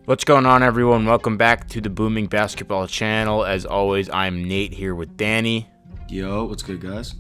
What's going on, everyone? Welcome back to the Booming Basketball channel. As always, I'm Nate here with Danny. Yo, what's good, guys?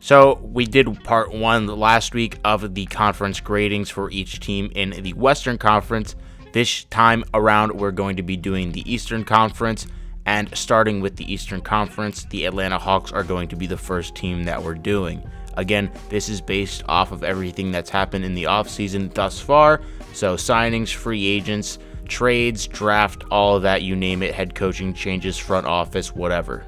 So we did part one last week of the conference gradings for each team in the Western Conference. This time around, we're going to be doing the Eastern Conference. And starting with the Eastern Conference, the Atlanta Hawks are going to be the first team that we're doing. Again, this is based off of everything that's happened in the offseason thus far. So signings, free agents, trades, draft, all of that, you name it, head coaching changes, front office, whatever.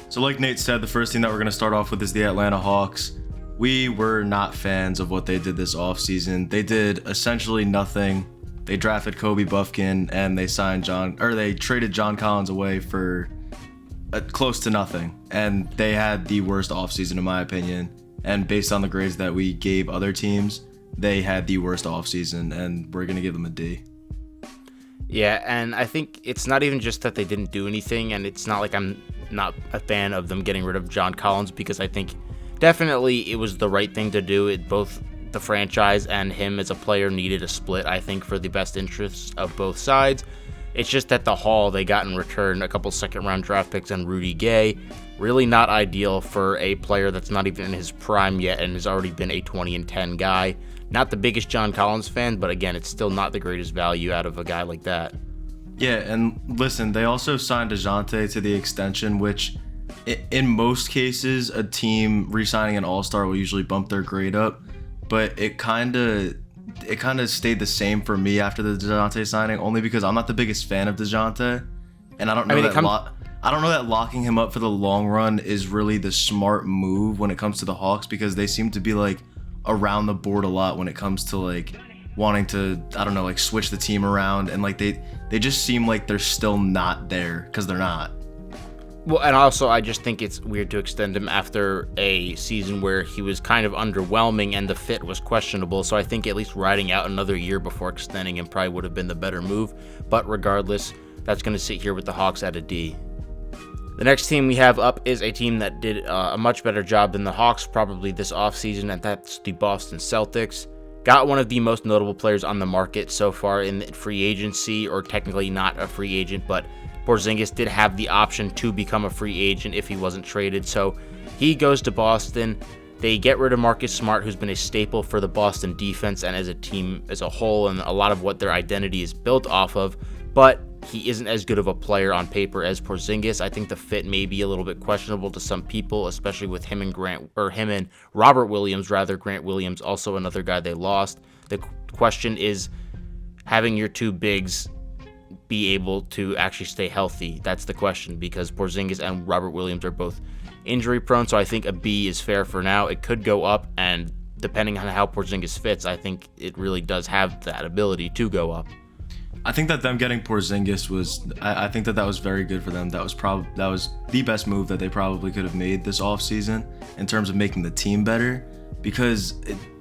So like Nate said, the first team that we're going to start off with is the Atlanta Hawks. We were not fans of what they did this offseason. They did essentially nothing. They drafted Kobe Buffkin and they traded John Collins away for close to nothing. And they had the worst offseason in my opinion. And based on the grades that we gave other teams, they had the worst offseason, and we're going to give them a D. Yeah, and I think it's not even just that they didn't do anything, and it's not like I'm not a fan of them getting rid of John Collins, because I think definitely it was the right thing to do. Both the franchise and him as a player needed a split, I think, for the best interests of both sides. It's just that the haul they got in return, a couple second-round draft picks and Rudy Gay, really not ideal for a player that's not even in his prime yet and has already been a 20-10 guy. Not the biggest John Collins fan, but again, it's still not the greatest value out of a guy like that. Yeah, and listen, they also signed DeJounte to the extension, which in most cases, a team re-signing an all-star will usually bump their grade up, but it kind of stayed the same for me after the DeJounte signing, only because I'm not the biggest fan of DeJounte, and I don't know that locking him up for the long run is really the smart move when it comes to the Hawks, because they seem to be like around the board a lot when it comes to like wanting to, I don't know, like switch the team around, and like they just seem like they're still not there because they're not. Well, and also I just think it's weird to extend him after a season where he was kind of underwhelming and the fit was questionable. So I think at least riding out another year before extending him probably would have been the better move. But regardless, that's going to sit here with the Hawks at a D. The next team we have up is a team that did a much better job than the Hawks probably this offseason, and that's the Boston Celtics. Got one of the most notable players on the market so far in free agency, or technically not a free agent, but Porzingis did have the option to become a free agent if he wasn't traded, so he goes to Boston. They get rid of Marcus Smart, who's been a staple for the Boston defense and as a team as a whole, and a lot of what their identity is built off of, but he isn't as good of a player on paper as Porzingis. I think the fit may be a little bit questionable to some people, especially with him and Robert Williams, rather. Grant Williams, also another guy they lost. The question is having your two bigs be able to actually stay healthy. That's the question, because Porzingis and Robert Williams are both injury prone, so I think a B is fair for now. It could go up, and depending on how Porzingis fits, I think it really does have that ability to go up. I think that them getting Porzingis I think that was very good for them. That was the best move that they probably could have made this offseason in terms of making the team better, because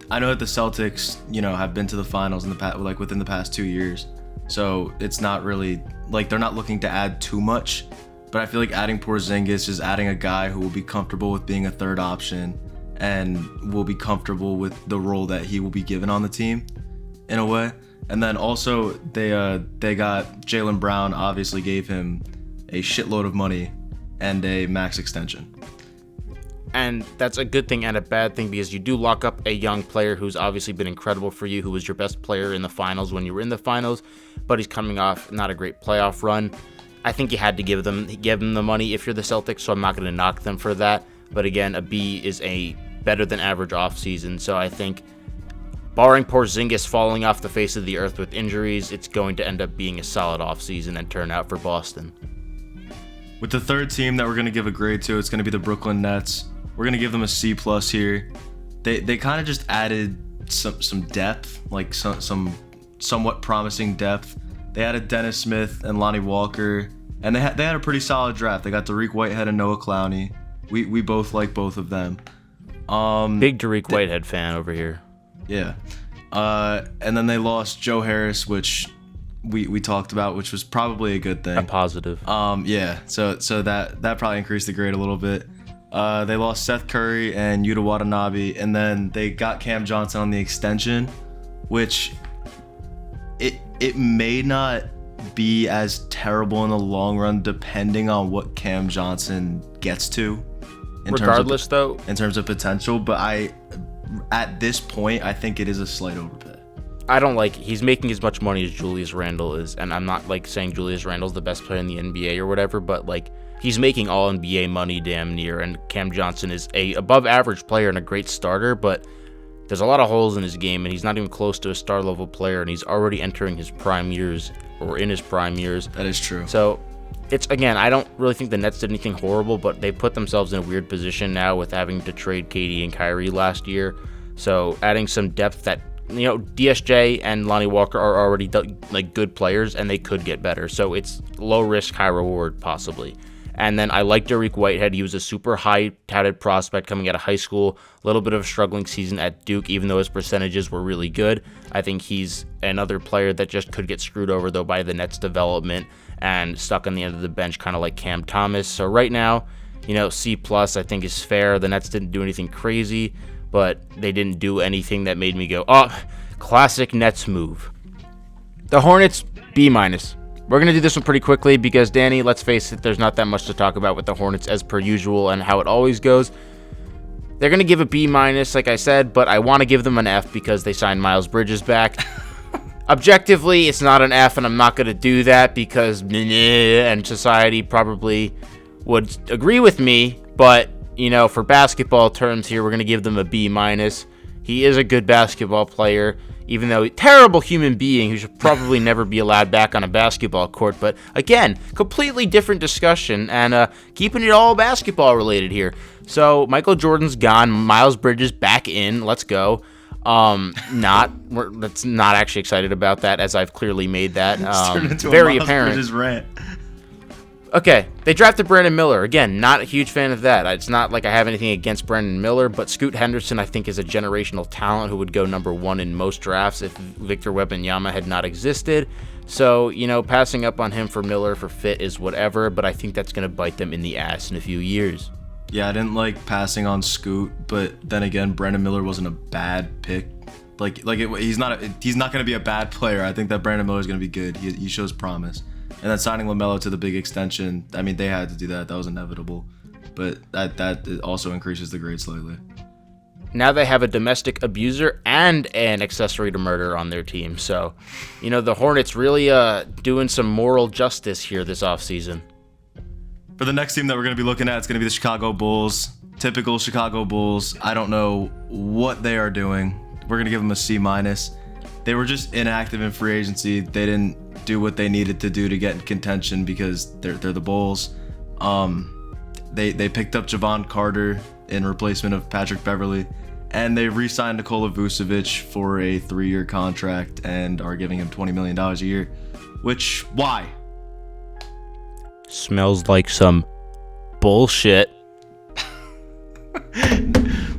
I know that the Celtics, have been to the finals within the past 2 years. So it's not really like they're not looking to add too much, but I feel like adding Porzingis is adding a guy who will be comfortable with being a third option and will be comfortable with the role that he will be given on the team in a way. And then also they got Jaylen Brown, obviously gave him a shitload of money and a max extension. And that's a good thing and a bad thing, because you do lock up a young player who's obviously been incredible for you, who was your best player in the finals when you were in the finals, but he's coming off not a great playoff run. I think you had to give him the money if you're the Celtics, so I'm not going to knock them for that. But again, a B is a better than average offseason, so I think barring Porzingis falling off the face of the earth with injuries, it's going to end up being a solid offseason and turn out for Boston. With the third team that we're going to give a grade to, it's going to be the Brooklyn Nets. We're going to give them a C+ here. They kind of just added some depth, like some somewhat promising depth. They added Dennis Smith and Lonnie Walker, and they had a pretty solid draft. They got Dariq Whitehead and Noah Clowney. We both like both of them. Big Dariq Whitehead fan over here. Yeah. And then they lost Joe Harris, which we talked about, which was probably a good thing. A positive. Yeah. So that probably increased the grade a little bit. They lost Seth Curry and Yuta Watanabe, and then they got Cam Johnson on the extension, which it may not be as terrible in the long run, depending on what Cam Johnson gets to. In terms of potential, but at this point, I think it is a slight overpay. I don't like he's making as much money as Julius Randle is, and I'm not like saying Julius Randle's the best player in the NBA or whatever, but like he's making all NBA money damn near, and Cam Johnson is a above average player and a great starter, but there's a lot of holes in his game, and he's not even close to a star level player, and he's already entering his prime years or in his prime years. That is true. So it's, again, I don't really think the Nets did anything horrible, but they put themselves in a weird position now with having to trade KD and Kyrie last year. So adding some depth that, DSJ and Lonnie Walker are already good players, and they could get better. So it's low risk, high reward, possibly. And then I like Dariq Whitehead. He was a super high touted prospect coming out of high school. A little bit of a struggling season at Duke, even though his percentages were really good. I think he's another player that just could get screwed over, though, by the Nets' development and stuck on the end of the bench, kind of like Cam Thomas. So right now, C+, I think is fair. The Nets didn't do anything crazy, but they didn't do anything that made me go, oh, classic Nets move. The Hornets, B-. We're going to do this one pretty quickly because, Danny, let's face it, there's not that much to talk about with the Hornets as per usual and how it always goes. They're going to give a B-, like I said, but I want to give them an F because they signed Miles Bridges back. Objectively, it's not an F, and I'm not going to do that because and society probably would agree with me, but, for basketball terms here, we're going to give them a B-. He is a good basketball player, even though a terrible human being who should probably never be allowed back on a basketball court. But again, completely different discussion, and keeping it all basketball related here. So Michael Jordan's gone, Miles Bridges back in. Let's go. That's not actually excited about that, as I've clearly made that very apparent. Bridges rant. Okay, they drafted Brandon Miller. Again, not a huge fan of that. It's not like I have anything against Brandon Miller, but Scoot Henderson, I think, is a generational talent who would go number one in most drafts if Victor Wembanyama had not existed. So, passing up on him for Miller for fit is whatever, but I think that's going to bite them in the ass in a few years. Yeah, I didn't like passing on Scoot, but then again, Brandon Miller wasn't a bad pick. He's not going to be a bad player. I think that Brandon Miller is going to be good. He shows promise. And then signing LaMelo to the big extension, I mean, they had to do that. That was inevitable. But that also increases the grade slightly. Now they have a domestic abuser and an accessory to murder on their team. So, the Hornets really doing some moral justice here this offseason. For the next team that we're going to be looking at, it's going to be the Chicago Bulls. Typical Chicago Bulls. I don't know what they are doing. We're going to give them a C-. They were just inactive in free agency. They didn't do what they needed to do to get in contention because they're the Bulls. They picked up Javon Carter in replacement of Patrick Beverley, and they re-signed Nikola Vucevic for a 3-year contract and are giving him $20 million a year. Which, why? Smells like some bullshit.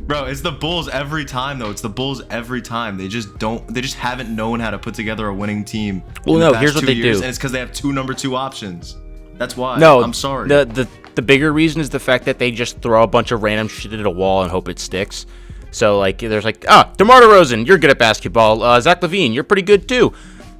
Bro, it's the Bulls every time, though. It's the Bulls every time. They just haven't known how to put together a winning team. Well, no, here's what they do. And it's because they have 2 number 2 options. That's why. No, I'm sorry. The bigger reason is the fact that they just throw a bunch of random shit at a wall and hope it sticks. So, there's DeMar DeRozan, you're good at basketball. Zach LaVine, you're pretty good, too.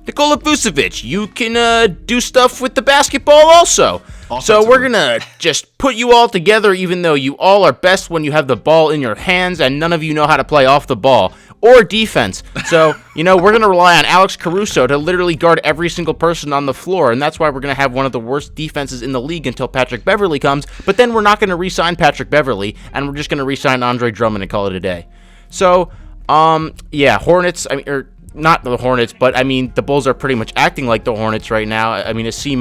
Nikola Vucevic, you can do stuff with the basketball also. So we're going to just put you all together, even though you all are best when you have the ball in your hands and none of you know how to play off the ball or defense. So, we're going to rely on Alex Caruso to literally guard every single person on the floor, and that's why we're going to have one of the worst defenses in the league until Patrick Beverley comes. But then we're not going to re-sign Patrick Beverley, and we're just going to re-sign Andre Drummond and call it a day. So, Hornets, not the Hornets, but the Bulls are pretty much acting like the Hornets right now. A C-.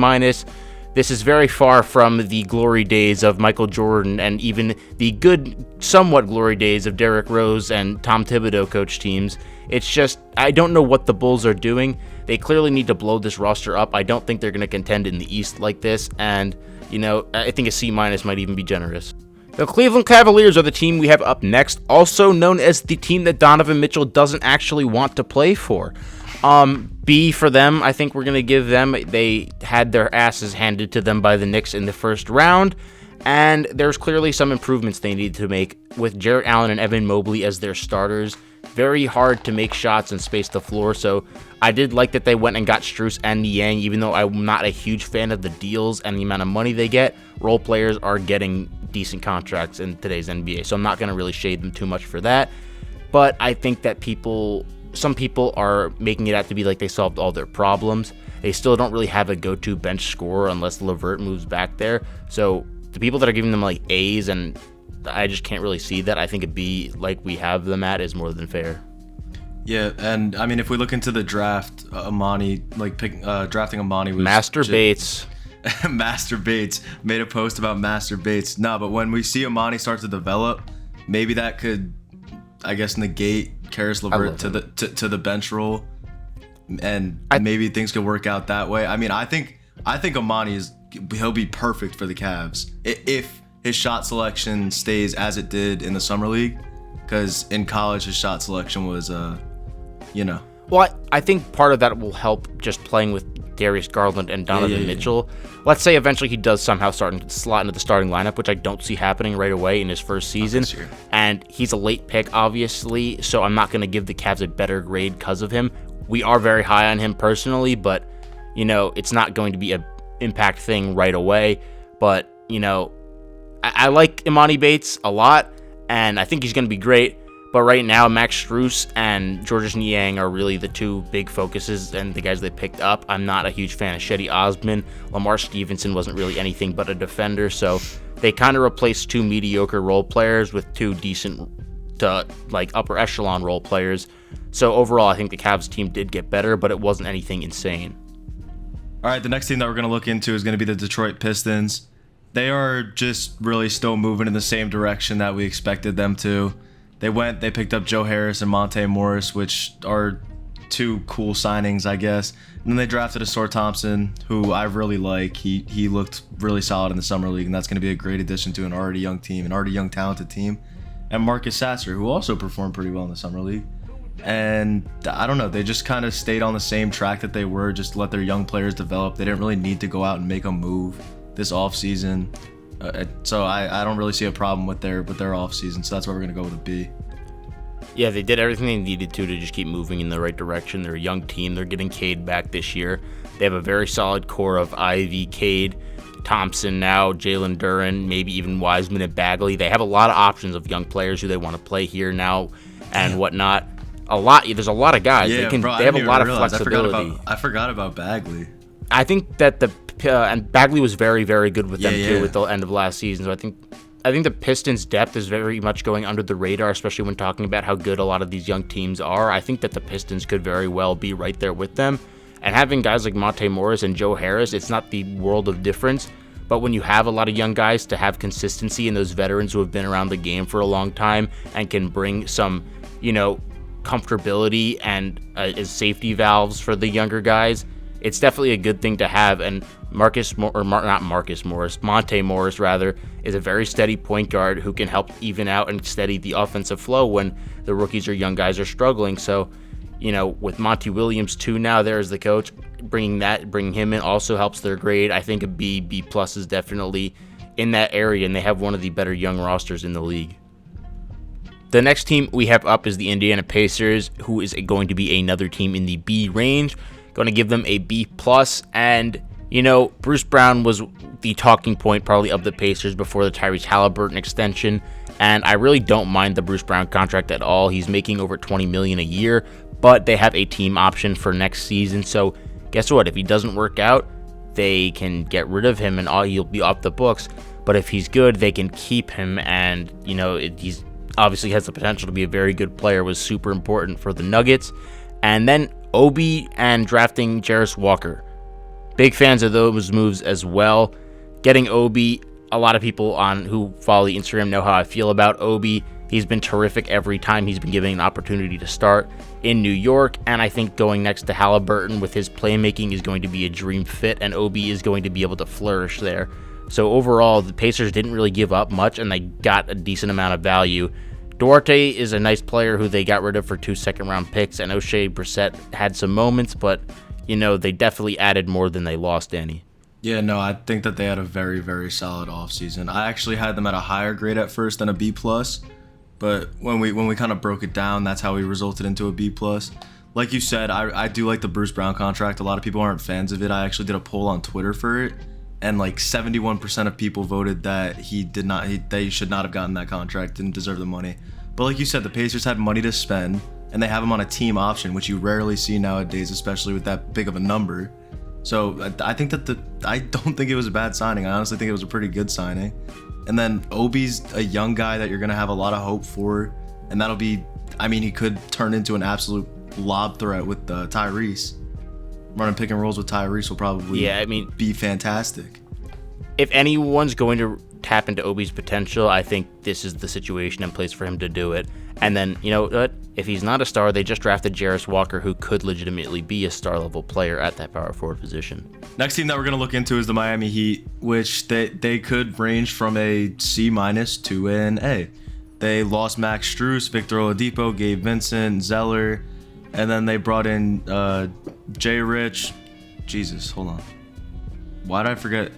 This is very far from the glory days of Michael Jordan and even the good, somewhat glory days of Derrick Rose and Tom Thibodeau coach teams. It's just, I don't know what the Bulls are doing. They clearly need to blow this roster up. I don't think they're going to contend in the East like this, and, I think a C- might even be generous. The Cleveland Cavaliers are the team we have up next, also known as the team that Donovan Mitchell doesn't actually want to play for. B for them, I think we're going to give them. They had their asses handed to them by the Knicks in the first round, and there's clearly some improvements they need to make with Jarrett Allen and Evan Mobley as their starters. very hard to make shots and space the floor. So I did like that they went and got Strus and Niang, even though I'm not a huge fan of the deals and the amount of money they get. Role players are getting decent contracts in today's NBA, so I'm not going to really shade them too much for that. But I think that some people are making it out to be like they solved all their problems. They still don't really have a go-to bench scorer unless LeVert moves back there. So the people that are giving them like A's, and I just can't really see that. I think a B like we have them at is more than fair. Yeah, and I mean, if we look into the draft, drafting Amani was Master Bates. Master Bates made a post about Master Bates. No, but when we see Amani start to develop, maybe that could, I guess, negate Karis LeVert to the bench role, and maybe things could work out that way. I mean, I think Amani he'll be perfect for the Cavs if his shot selection stays as it did in the summer league, because in college his shot selection was Well, I think part of that will help just playing with Darius Garland and Donovan Mitchell. Let's say eventually he does somehow start to slot into the starting lineup, which I don't see happening right away in his first season. And he's a late pick, obviously, so I'm not going to give the Cavs a better grade because of him. We are very high on him personally, but, it's not going to be an impact thing right away. But, I like Imani Bates a lot, and I think he's going to be great. But right now, Max Strus and Georges Niang are really the two big focuses and the guys they picked up. I'm not a huge fan of Shetty Osman. Lamar Stevenson wasn't really anything but a defender, so they kind of replaced two mediocre role players with two decent to upper echelon role players. So overall, I think the Cavs team did get better, but it wasn't anything insane. All right, the next team that we're going to look into is going to be the Detroit Pistons. They are just really still moving in the same direction that we expected them to. They picked up Joe Harris and Monte Morris, which are two cool signings, I guess. And then they drafted Asor Thompson, who I really like. He looked really solid in the summer league, and that's going to be a great addition to an already young team, an already young talented team. And Marcus Sasser, who also performed pretty well in the summer league. And I don't know, they just kind of stayed on the same track that they were, just let their young players develop. They didn't really need to go out and make a move this offseason. So I don't really see a problem with their offseason, so that's why we're going to go with a B. Yeah, they did everything they needed to just keep moving in the right direction. They're a young team. They're getting Cade back this year. They have a very solid core of Ivy, Cade, Thompson now, Jalen Duren, maybe even Wiseman and Bagley. They have a lot of options of young players who they want to play here now and whatnot. There's a lot of guys. Yeah, they have a lot of flexibility. I forgot about Bagley. I think that and Bagley was very, very good with them too at the end of last season. So I think the Pistons' depth is very much going under the radar, especially when talking about how good a lot of these young teams are. I think that the Pistons could very well be right there with them. And having guys like Monte Morris and Joe Harris, it's not the world of difference. But when you have a lot of young guys to have consistency and those veterans who have been around the game for a long time and can bring some, comfortability and as safety valves for the younger guys, it's definitely a good thing to have. And Monte Morris is a very steady point guard who can help even out and steady the offensive flow when the rookies or young guys are struggling. So, with Monty Williams too now there as the coach, bringing him in also helps their grade. I think a B+ is definitely in that area, and they have one of the better young rosters in the league. The next team we have up is the Indiana Pacers, who is going to be another team in the B range. Going to give them a B+, and Bruce Brown was the talking point probably of the Pacers before the Tyrese Halliburton extension, and I really don't mind the Bruce Brown contract at all. He's making over $20 million a year, but they have a team option for next season, so guess what? If he doesn't work out, they can get rid of him and he'll be off the books. But if he's good, they can keep him, and he's obviously has the potential to be a very good player. Was super important for the Nuggets. And then Obi and drafting Jarris Walker. Big fans of those moves as well. Getting Obi, a lot of people who follow the Instagram know how I feel about Obi. He's been terrific every time he's been given an opportunity to start in New York, and I think going next to Halliburton with his playmaking is going to be a dream fit, and Obi is going to be able to flourish there. So overall, the Pacers didn't really give up much, and they got a decent amount of value. Duarte is a nice player who they got rid of for 2 second-round picks, and O'Shea Brissett had some moments, but, they definitely added more than they lost any. Yeah, no, I think that they had a very, very solid offseason. I actually had them at a higher grade at first than a B+, But when we kind of broke it down, that's how we resulted into a B plus. Like you said, I do like the Bruce Brown contract. A lot of people aren't fans of it. I actually did a poll on Twitter for it, and like 71% of people voted that they should not have gotten that contract, didn't deserve the money. But like you said, the Pacers had money to spend, and they have him on a team option, which you rarely see nowadays, especially with that big of a number. So I think I don't think it was a bad signing. I honestly think it was a pretty good signing. And then Obi's a young guy that you're gonna have a lot of hope for, and that'll be, I mean, he could turn into an absolute lob threat with Tyrese. Running pick and rolls with Tyrese will probably be fantastic. If anyone's going to tap into Obi's potential, I think this is the situation in place for him to do it. And then, you know what? If he's not a star, they just drafted Jarris Walker, who could legitimately be a star-level player at that power forward position. Next team that we're going to look into is the Miami Heat, which they could range from a C- to an A. They lost Max Strus, Victor Oladipo, Gabe Vincent, Zeller, and then they brought in Jay Rich. Jesus, hold on. Why did I forget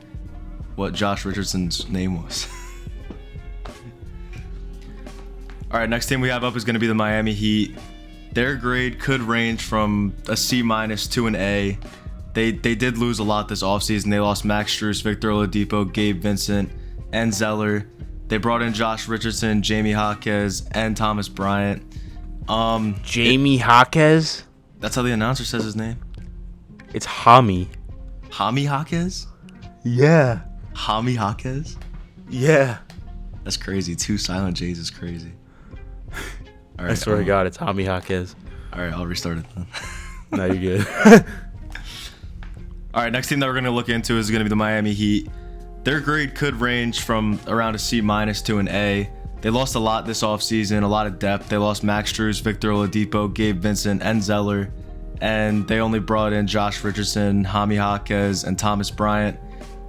what Josh Richardson's name was? All right, next team we have up is going to be the Miami Heat. Their grade could range from a C- to an A. They did lose a lot this offseason. They lost Max Strus, Victor Oladipo, Gabe Vincent, and Zeller. They brought in Josh Richardson, Jamie Jaquez, and Thomas Bryant. Jamie Jaquez? That's how the announcer says his name. It's Hami. Hami Jaquez? Yeah. Hami Jaquez? Yeah. That's crazy. 2 silent J's is crazy. All right, I swear to God, it's Hami Jaquez. All right, I'll restart it then. No, you're good. All right, next team that we're going to look into is going to be the Miami Heat. Their grade could range from around a C- to an A. They lost a lot this offseason, a lot of depth. They lost Max Strus, Victor Oladipo, Gabe Vincent, and Zeller. And they only brought in Josh Richardson, Hami Jaquez, and Thomas Bryant.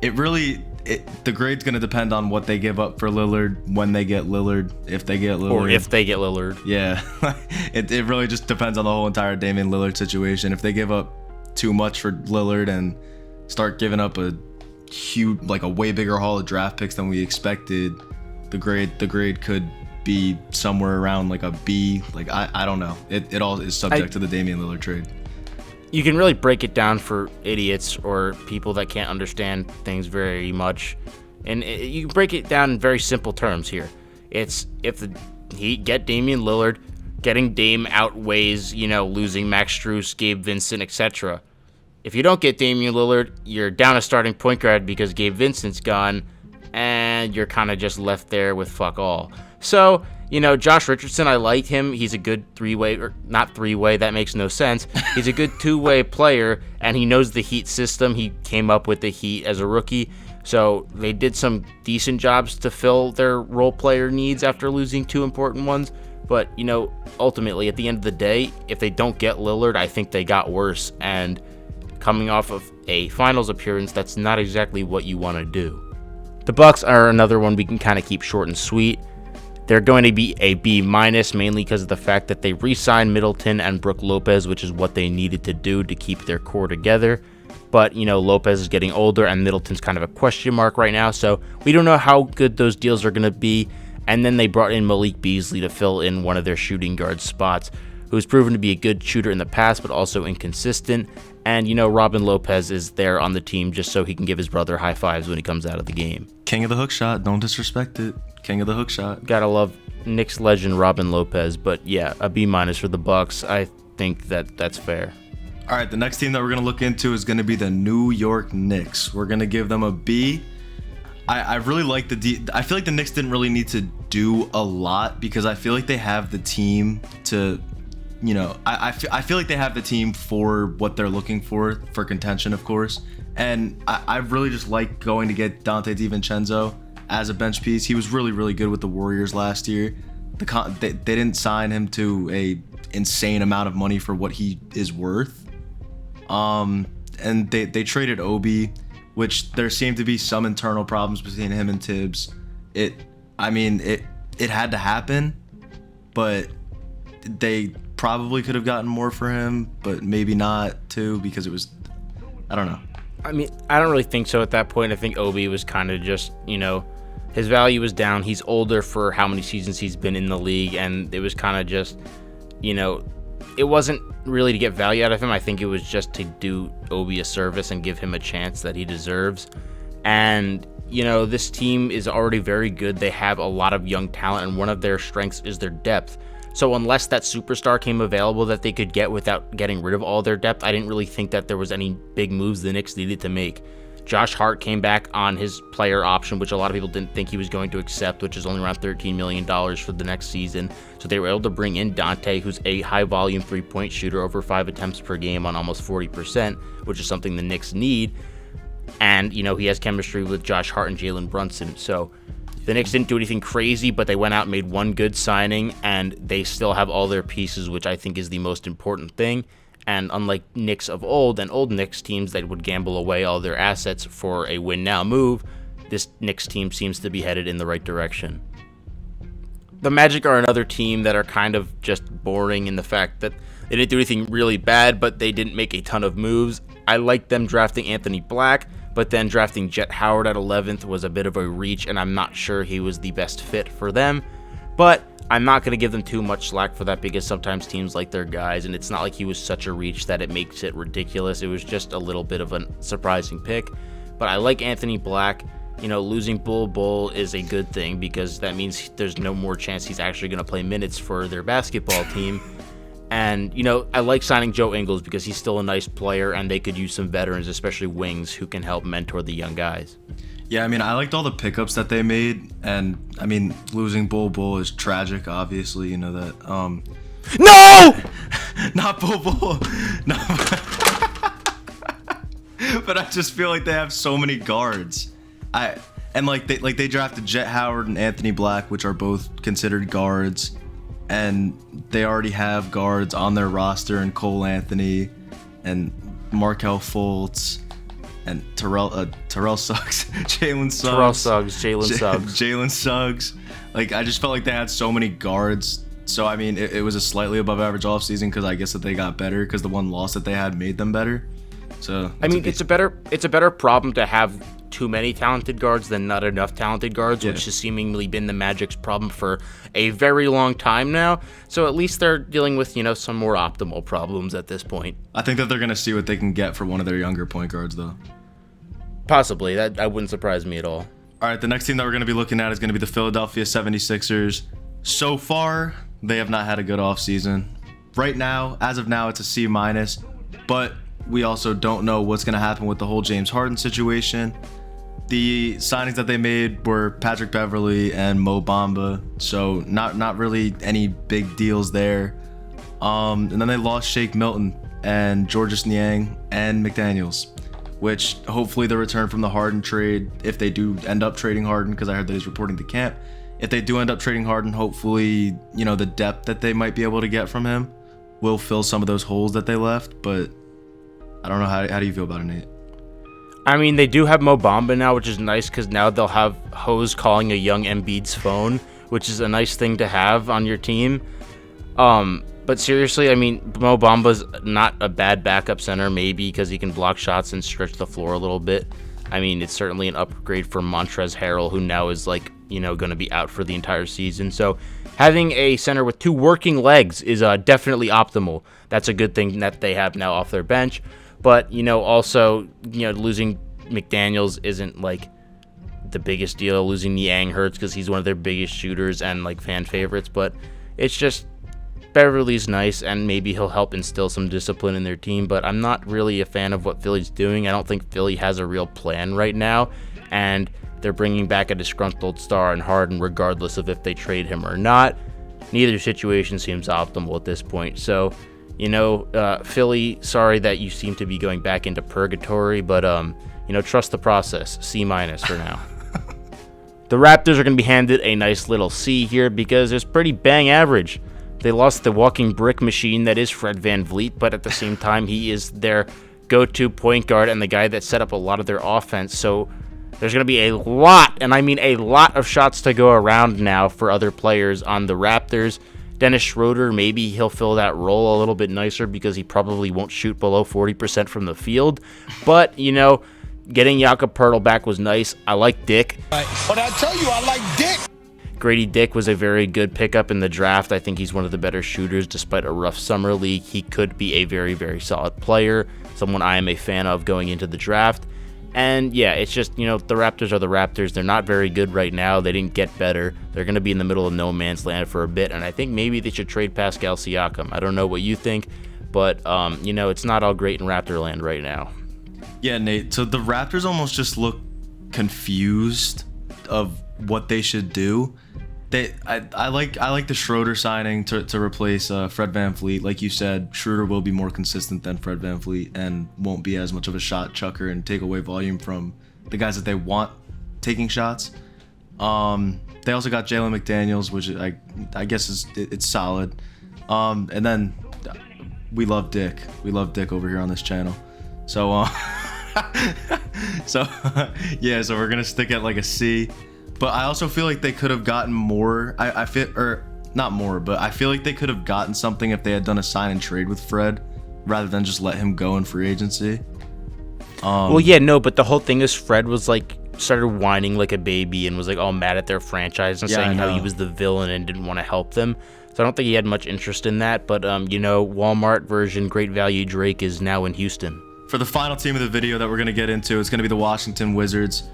The grade's going to depend on what they give up for Lillard, when they get Lillard, if they get Lillard. Or if they get Lillard. Yeah. It really just depends on the whole entire Damian Lillard situation. If they give up too much for Lillard and start giving up a huge, like a way bigger haul of draft picks than we expected, the grade could be somewhere around like a B. Like I don't know. It all is subject to the Damian Lillard trade. You can really break it down for idiots or people that can't understand things very much. And you can break it down in very simple terms here. It's if the Heat get Damian Lillard, getting Dame outweighs, losing Max Strus, Gabe Vincent, etc. If you don't get Damian Lillard, you're down a starting point guard because Gabe Vincent's gone, and you're kind of just left there with fuck all. So, Josh Richardson, I like him. He's a good three-way, or not three-way, that makes no sense. He's a good two-way player, and he knows the Heat system. He came up with the Heat as a rookie. So they did some decent jobs to fill their role player needs after losing 2 important ones. But, ultimately, at the end of the day, if they don't get Lillard, I think they got worse. And coming off of a finals appearance, that's not exactly what you want to do. The Bucks are another one we can kind of keep short and sweet. They're going to be a B-, mainly because of the fact that they re-signed Middleton and Brook Lopez, which is what they needed to do to keep their core together. But, Lopez is getting older, and Middleton's kind of a question mark right now, so we don't know how good those deals are going to be. And then they brought in Malik Beasley to fill in one of their shooting guard spots, who's proven to be a good shooter in the past, but also inconsistent. And, Robin Lopez is there on the team just so he can give his brother high fives when he comes out of the game. King of the hook shot. Don't disrespect it. King of the hook shot. Gotta love Knicks legend Robin Lopez. But, yeah, a B- for the Bucks. I think that's fair. All right, the next team that we're going to look into is going to be the New York Knicks. We're going to give them a B. I really like I feel like the Knicks didn't really need to do a lot because I feel like they have the team to, I feel like they have the team for what they're looking for contention, of course. And I really just like going to get Dante DiVincenzo as a bench piece. He was really, really good with the Warriors last year. They didn't sign him to a insane amount of money for what he is worth. And they traded Obi, which there seemed to be some internal problems between him and Tibbs. It had to happen, but they probably could have gotten more for him, but maybe not too, because it was, I don't know. I don't really think so at that point. I think Obi was kind of just, His value is down. He's older for how many seasons he's been in the league, and it was kind of just, it wasn't really to get value out of him. I think it was just to do Obi a service and give him a chance that he deserves. And, this team is already very good. They have a lot of young talent, and one of their strengths is their depth. So unless that superstar came available that they could get without getting rid of all their depth, I didn't really think that there was any big moves the Knicks needed to make. Josh Hart came back on his player option, which a lot of people didn't think he was going to accept, which is only around $13 million for the next season. So they were able to bring in Dante, who's a high-volume three-point shooter, over 5 attempts per game on almost 40%, which is something the Knicks need. And, he has chemistry with Josh Hart and Jalen Brunson. So the Knicks didn't do anything crazy, but they went out and made one good signing, and they still have all their pieces, which I think is the most important thing. And unlike Knicks of old and old Knicks teams that would gamble away all their assets for a win-now move, this Knicks team seems to be headed in the right direction. The Magic are another team that are kind of just boring in the fact that they didn't do anything really bad, but they didn't make a ton of moves. I like them drafting Anthony Black, but then drafting Jet Howard at 11th was a bit of a reach, and I'm not sure he was the best fit for them. But I'm not going to give them too much slack for that because sometimes teams like their guys, and it's not like he was such a reach that it makes it ridiculous. It was just a little bit of a surprising pick. But I like Anthony Black. Losing Bull is a good thing because that means there's no more chance he's actually going to play minutes for their basketball team. And, I like signing Joe Ingles because he's still a nice player, and they could use some veterans, especially wings, who can help mentor the young guys. Yeah, I liked all the pickups that they made, and, losing Bull is tragic, obviously, you know that. No! Not Bull. No. But I just feel like they have so many guards. They drafted Jet Howard and Anthony Black, which are both considered guards, and they already have guards on their roster, and Cole Anthony and Markelle Fultz and Terrell Suggs, Jalen Suggs. I just felt like they had so many guards. So it was a slightly above average offseason because I guess that they got better because the one loss that they had made them better. So it's a better problem to have too many talented guards than not enough talented guards, which has seemingly been the Magic's problem for a very long time now. So at least they're dealing with, some more optimal problems at this point. I think that they're going to see what they can get for one of their younger point guards, though. Possibly. That wouldn't surprise me at all. All right, the next team that we're going to be looking at is going to be the Philadelphia 76ers. So far, they have not had a good offseason. Right now, as of now, it's a C-, but we also don't know what's going to happen with the whole James Harden situation. The signings that they made were Patrick Beverley and Mo Bamba, so not really any big deals there. And then they lost Shake Milton and Georges Niang and McDaniels, which hopefully the return from the Harden trade, if they do end up trading Harden, because I heard that he's reporting to camp. If they do end up trading Harden, hopefully, the depth that they might be able to get from him will fill some of those holes that they left, but I don't know. How do you feel about it, Nate? They do have Mo Bamba now, which is nice because now they'll have Hose calling a young Embiid's phone, which is a nice thing to have on your team. But seriously, Mo Bamba's not a bad backup center, maybe because he can block shots and stretch the floor a little bit. It's certainly an upgrade from Montrezl Harrell, who now is going to be out for the entire season. So having a center with two working legs is definitely optimal. That's a good thing that they have now off their bench. But, also, losing McDaniels isn't, the biggest deal. Losing Niang hurts because he's one of their biggest shooters and, fan favorites. But it's just Beverly's nice, and maybe he'll help instill some discipline in their team. But I'm not really a fan of what Philly's doing. I don't think Philly has a real plan right now. And they're bringing back a disgruntled star in Harden regardless of if they trade him or not. Neither situation seems optimal at this point. So Philly, sorry that you seem to be going back into purgatory, but, trust the process. C- for now. The Raptors are going to be handed a nice little C here because it's pretty bang average. They lost the walking brick machine that is Fred VanVleet, but at the same time, he is their go-to point guard and the guy that set up a lot of their offense. So there's going to be a lot, and I mean a lot of shots to go around now for other players on the Raptors. Dennis Schroeder, maybe he'll fill that role a little bit nicer because he probably won't shoot below 40% from the field. But, Getting Jakob Poeltl back was nice. I like Dick. But I tell you, I like Dick. Grady Dick was a very good pickup in the draft. I think he's one of the better shooters despite a rough summer league. He could be a very, very solid player, someone I am a fan of going into the draft. And yeah, it's just, the Raptors are the Raptors. They're not very good right now. They didn't get better. They're going to be in the middle of no man's land for a bit, and I think maybe they should trade Pascal Siakam. I don't know what you think, but, it's not all great in Raptor land right now. Yeah, Nate. So the Raptors almost just look confused of what they should do. I like the Schroeder signing to replace Fred VanVleet. Like you said, Schroeder will be more consistent than Fred VanVleet and won't be as much of a shot chucker and take away volume from the guys that they want taking shots. They also got Jalen McDaniels, which I guess it's solid. And then we love Dick. We love Dick over here on this channel. So so we're gonna stick at like a C. But I also feel like they could have gotten more. I feel like they could have gotten something if they had done a sign and trade with Fred rather than just let him go in free agency. But the whole thing is Fred was started whining like a baby and was all mad at their franchise and saying how he was the villain and didn't want to help them. So I don't think he had much interest in that. But Walmart version Great Value Drake is now in Houston. For the final team of the video that we're gonna get into, it's gonna be the Washington Wizards.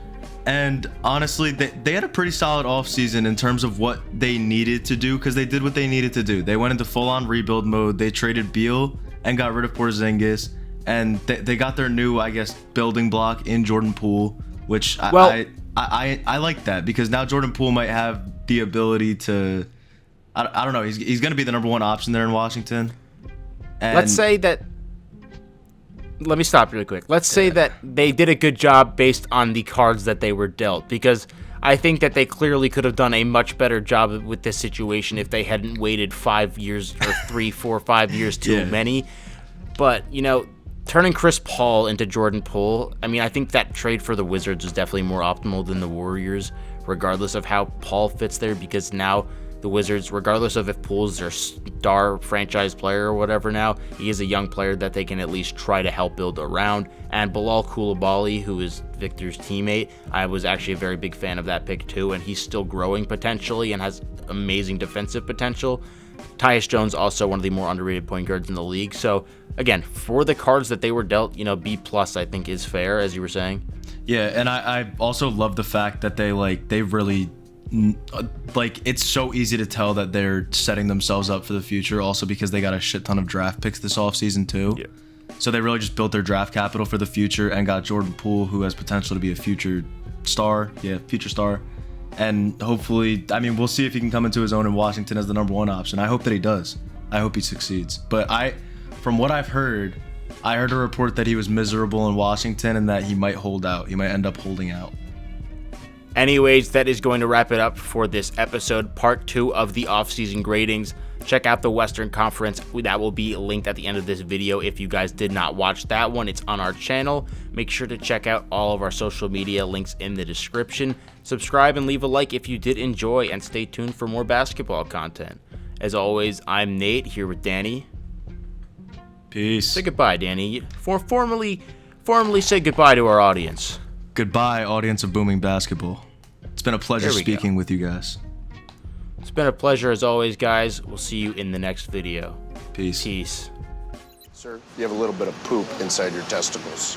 And honestly, they had a pretty solid offseason in terms of what they needed to do, because they did what they needed to do. They went into full-on rebuild mode. They traded Beal and got rid of Porzingis, and they got their new, I guess, building block in Jordan Poole, which I like that, because now Jordan Poole might have the ability to, I don't know, he's going to be the number one option there in Washington. And Let me stop really quick. Let's say that they did a good job based on the cards that they were dealt, because I think that they clearly could have done a much better job with this situation if they hadn't waited 5 years or 3, 4, 5 years too many. But, turning Chris Paul into Jordan Poole, I think that trade for the Wizards is definitely more optimal than the Warriors, regardless of how Paul fits there, because now the Wizards, regardless of if Poole's their star franchise player or whatever now, he is a young player that they can at least try to help build around. And Bilal Coulibaly, who is Victor's teammate, I was actually a very big fan of that pick too, and he's still growing potentially and has amazing defensive potential. Tyus Jones, also one of the more underrated point guards in the league. So again, for the cards that they were dealt, B+ I think is fair, as you were saying. Yeah, and I also love the fact that they really, it's so easy to tell that they're setting themselves up for the future, also because they got a shit ton of draft picks this offseason too. Yeah. So they really just built their draft capital for the future and got Jordan Poole, who has potential to be a future star. And hopefully, we'll see if he can come into his own in Washington as the number one option. I hope that he does. I hope he succeeds. But from what I've heard, I heard a report that he was miserable in Washington and that he might hold out. He might end up holding out. Anyways, that is going to wrap it up for this episode, part 2 of the offseason gradings. Check out the Western Conference. That will be linked at the end of this video. If you guys did not watch that one, it's on our channel. Make sure to check out all of our social media links in the description. Subscribe and leave a like if you did enjoy, and stay tuned for more basketball content. As always, I'm Nate, here with Danny. Peace. Say goodbye, Danny. Formally say goodbye to our audience. Goodbye, audience of Booming Basketball. It's been a pleasure speaking with you guys. It's been a pleasure as always, guys. We'll see you in the next video. Peace. Peace. Sir, you have a little bit of poop inside your testicles.